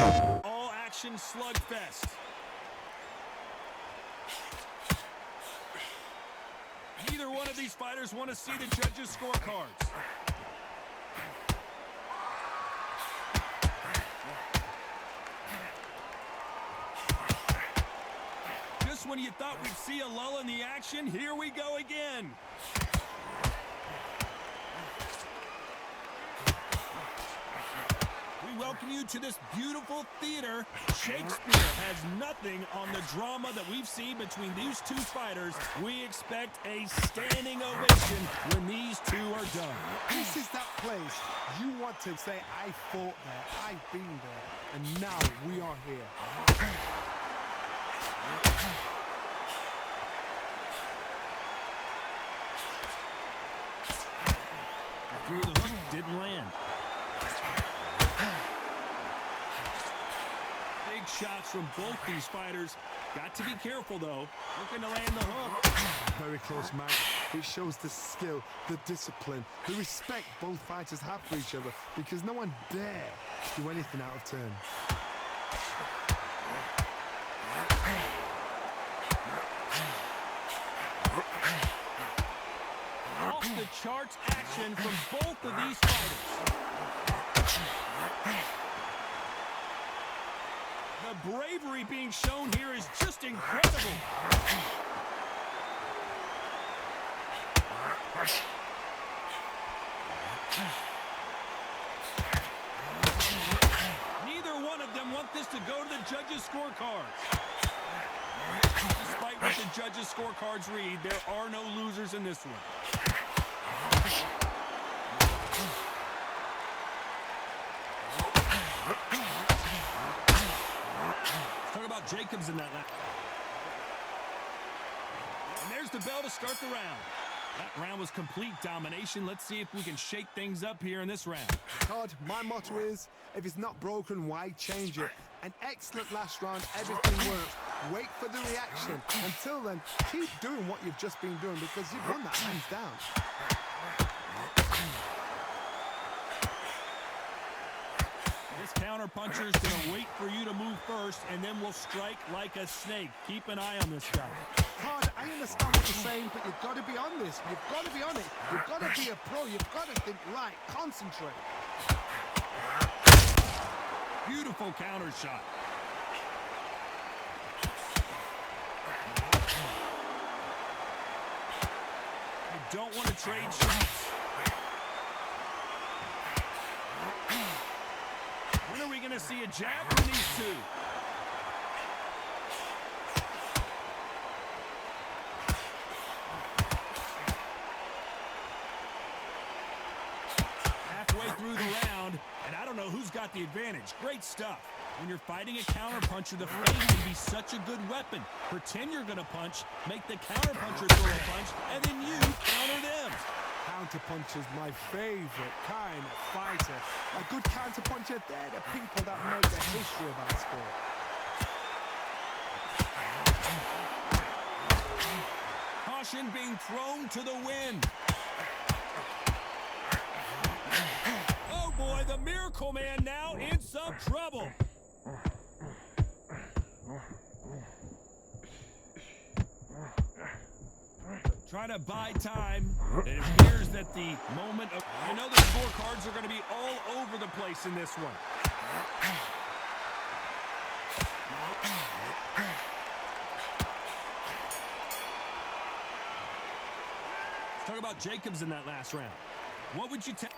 All action slugfest. Neither one of these fighters want to see the judges' scorecards. Just when you thought we'd see a lull in the action, here we go again. We welcome you to this beautiful theater. Shakespeare has nothing on the drama that we've seen between these two fighters. We expect a standing ovation when these two are done. This is that place you want to say, I fought there, I've been there, and now we are here. Through the hook, didn't land. Big shots from both these fighters. Got to be careful, though. Looking to land the hook. Very close match. It shows the skill, the discipline, the respect both fighters have for each other, because no one dare do anything out of turn. Off the charts action from both of these fighters. The bravery being shown here is just incredible. Neither one of them want this to go to the judges' scorecards. Despite what the judges' scorecards read, there are no losers in this one. Talk about Jacobs in that lap. And there's the bell to start the round. That round was complete domination. Let's see if we can shake things up here in this round. Todd, my motto is, if it's not broken, why change it? An excellent last round, everything worked. Wait for the reaction. Until then, keep doing what you've just been doing, because you've won that hands down. This counter-puncher is going to wait for you to move first, and then we'll strike like a snake. Keep an eye on this guy. Todd, I understand what you're saying, but you've got to be on this. You've got to be on it. You've got to be a pro. You've got to think right. Concentrate. Beautiful counter shot. You don't want to trade shots. When are we going to see a jab from these two? Halfway through the round, and I don't know who's got the advantage. Great stuff. When you're fighting a counterpuncher, the feint can be such a good weapon. Pretend you're going to punch, make the counterpuncher throw a punch, and then you counter them. Counterpuncher's my favorite kind of fighter. A good counterpuncher, they're the people that make the history of our sport. Caution being thrown to the wind. Oh boy, the Miracle Man now in some trouble. Trying to buy time. It appears that the moment of... I know the scorecards are going to be all over the place in this one. Let's talk about Jacobs in that last round. What would you tell...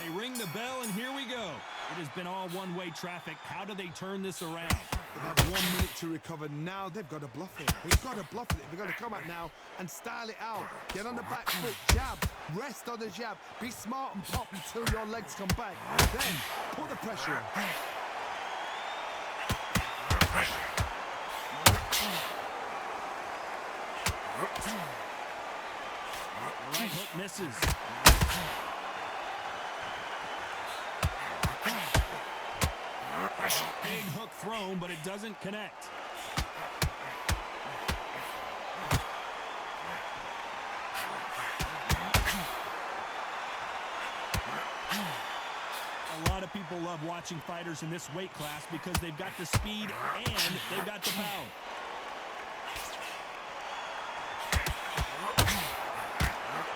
They ring the bell, and here we go. It has been all one-way traffic. How do they turn this around? They've had 1 minute to recover. Now they've got to bluff it. They've got to bluff it. They've got to come out now and style it out. Get on the back foot, jab, rest on the jab. Be smart and pop until your legs come back. Then put the pressure on. Right hook misses. Big hook thrown, but it doesn't connect. A lot of people love watching fighters in this weight class because they've got the speed and they've got the power.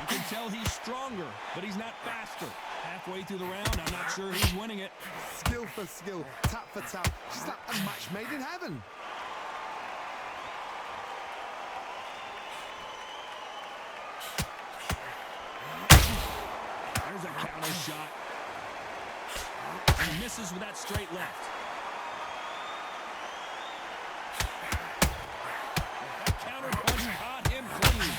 You can tell he's stronger, but he's not faster. Halfway through the round, I'm not sure who's winning it. Skill for skill, tap for tap. She's like a match made in heaven. There's a counter shot. He misses with that straight left. That counter punch caught him clean.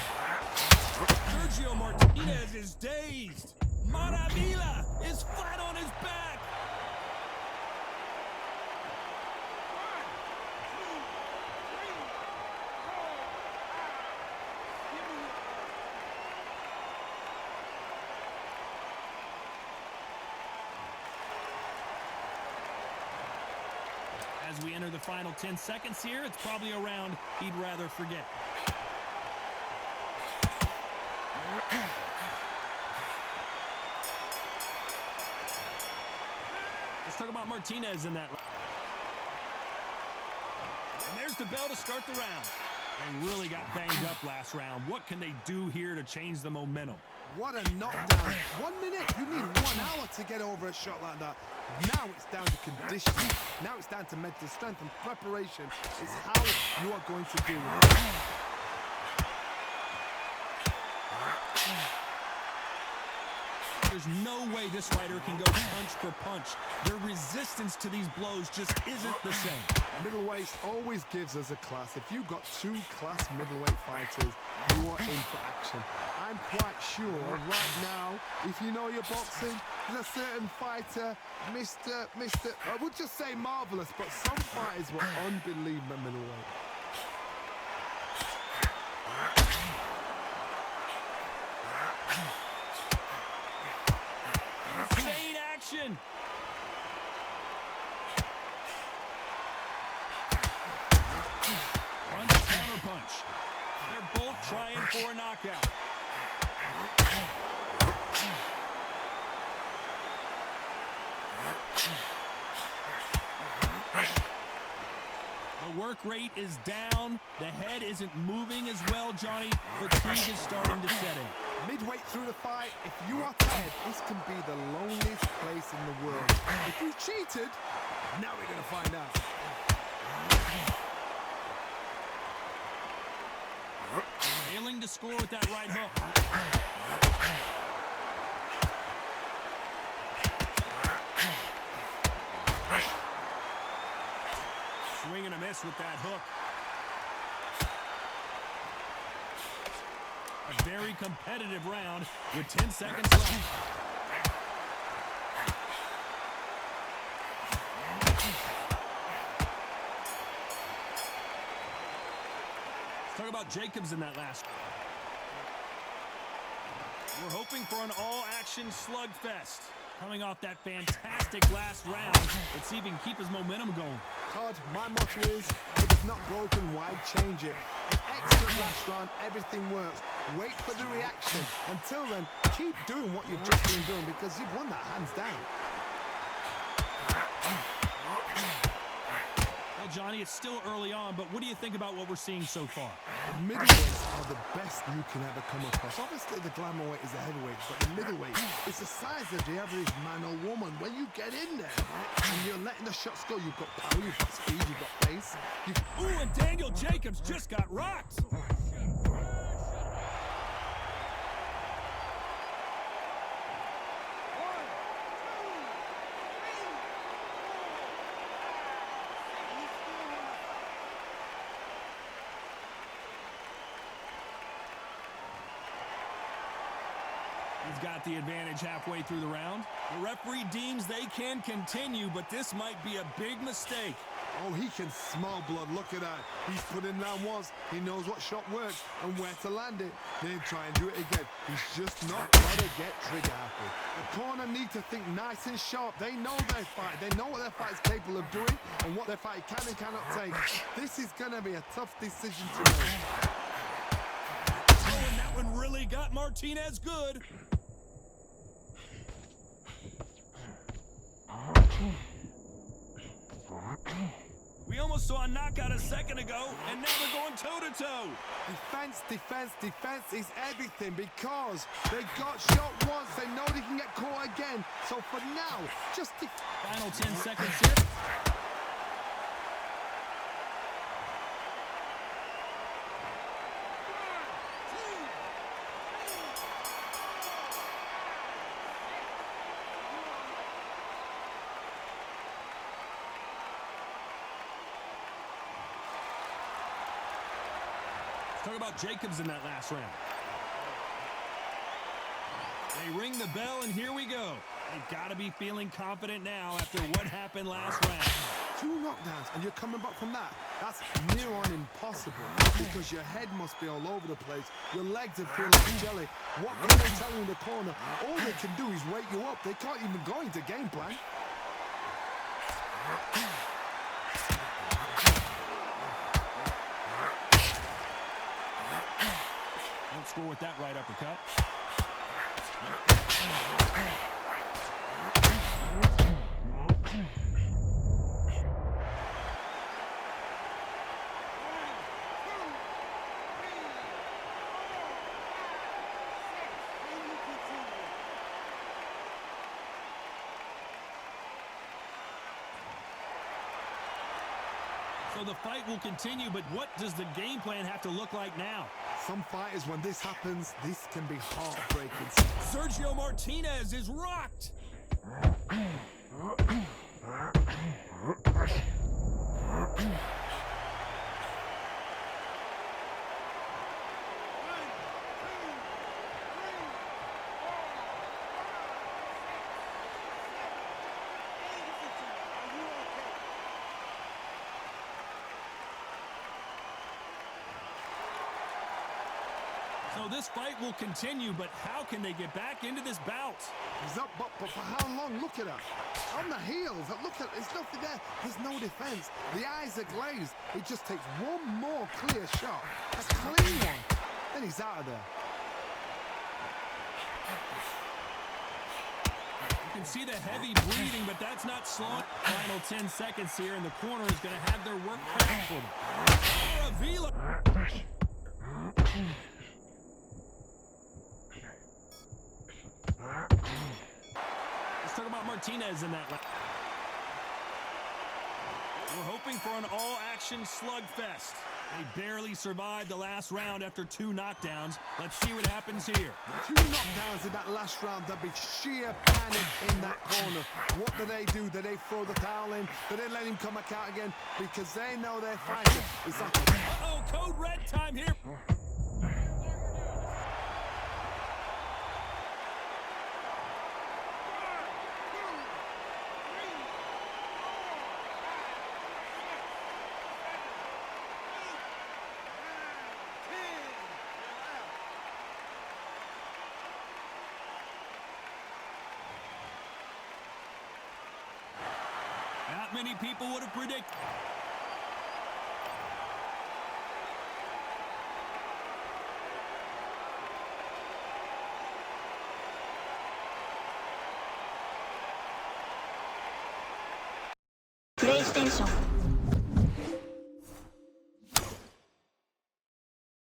Sergio Martinez is dazed. Maravilla is flat on his back. As we enter the final 10 seconds here, it's probably a round he'd rather forget. Let's talk about Martinez in that. And there's the bell to start the round. They really got banged up last round. What can they do here to change the momentum? What a knockdown. 1 minute, you need 1 hour to get over a shot like that. Now it's down to conditioning. Now it's down to mental strength and preparation. It's how you are going to do it. There's no way this fighter can go punch for punch. Their resistance to these blows just isn't the same. Middleweight always gives us a class. If you've got 2 class middleweight fighters, you are in for action. I'm quite sure right now, if you know your boxing, there's a certain fighter, I would just say marvelous, but some fighters were unbelievable middleweight. Insane action. Punch, counter punch. They're both trying for a knockout. The work rate is down. The head isn't moving as well, Johnny. Fatigue is starting to set in. Midway through the fight, if you are tired, this can be the loneliest place in the world. If you cheated, now we're going to find out. Failing to score with that right hook. Swing and a miss with that hook. A very competitive round with 10 seconds left. Let's talk about Jacobs in that last. We're hoping for an all-action slugfest. Coming off that fantastic last round, let's see if he can keep his momentum going. Todd, my motto is, if it's not broken, why change it? An excellent last round, everything works. Wait for the reaction. Until then, keep doing what you've just been doing because you've won that hands down. Well, Johnny, it's still early on, but what do you think about what we're seeing so far? Middleweights are the best you can ever come across. Obviously, the glamour weight is the heavyweight, but the middleweight is the size of the average man or woman. When you get in there, right, and you're letting the shots go, you've got power, you've got speed, you've got pace. Ooh, and Daniel Jacobs just got rocked. He's got the advantage halfway through the round. The referee deems they can continue, but this might be a big mistake. Oh, he can smell blood. Look at that. He's put in round once. He knows what shot works and where to land it. Then try and do it again. He's just not going to get trigger happy. The corner need to think nice and sharp. They know their fight. They know what their fight is capable of doing and what their fight can and cannot take. This is going to be a tough decision to make. Oh, and that one really got Martinez good. almost saw a knockout a second ago, and now they're going toe-to-toe. Defense, defense, defense is everything because they got shot once. They know they can get caught again. So for now, just Final 10 seconds here. Talk about Jacobs in that last round. They ring the bell, and here we go. They've got to be feeling confident now after what happened last round. 2 knockdowns, and you're coming back from that. That's near on impossible because your head must be all over the place. Your legs are feeling like jelly. What can they tell you in the corner? All they can do is wake you up. They can't even go into game plan. Don't score with that right uppercut. So the fight will continue, but what does the game plan have to look like now? Some fighters, when this happens, this can be heartbreaking. Sergio Martinez is rocked. So this fight will continue, but how can they get back into this bout? He's up, but for how long? Look at her. On the heels. Look at there's nothing there. There's no defense. The eyes are glazed. It just takes one more clear shot. A clean one. Then he's out of there. You can see the heavy breathing, but that's not slowing. Final 10 seconds here, and the corner is going to have their work cut out for them. Avila. Let's talk about Martinez in that. We're hoping for an all-action slugfest. They barely survived the last round after 2 knockdowns. Let's see what happens here. 2 knockdowns in that last round. There'll be sheer panic in that corner. What do? Do they throw the towel in? Do they let him come back out again? Because they know they're fighting. It's like uh-oh, code red time here. Not many people would have predicted. PlayStation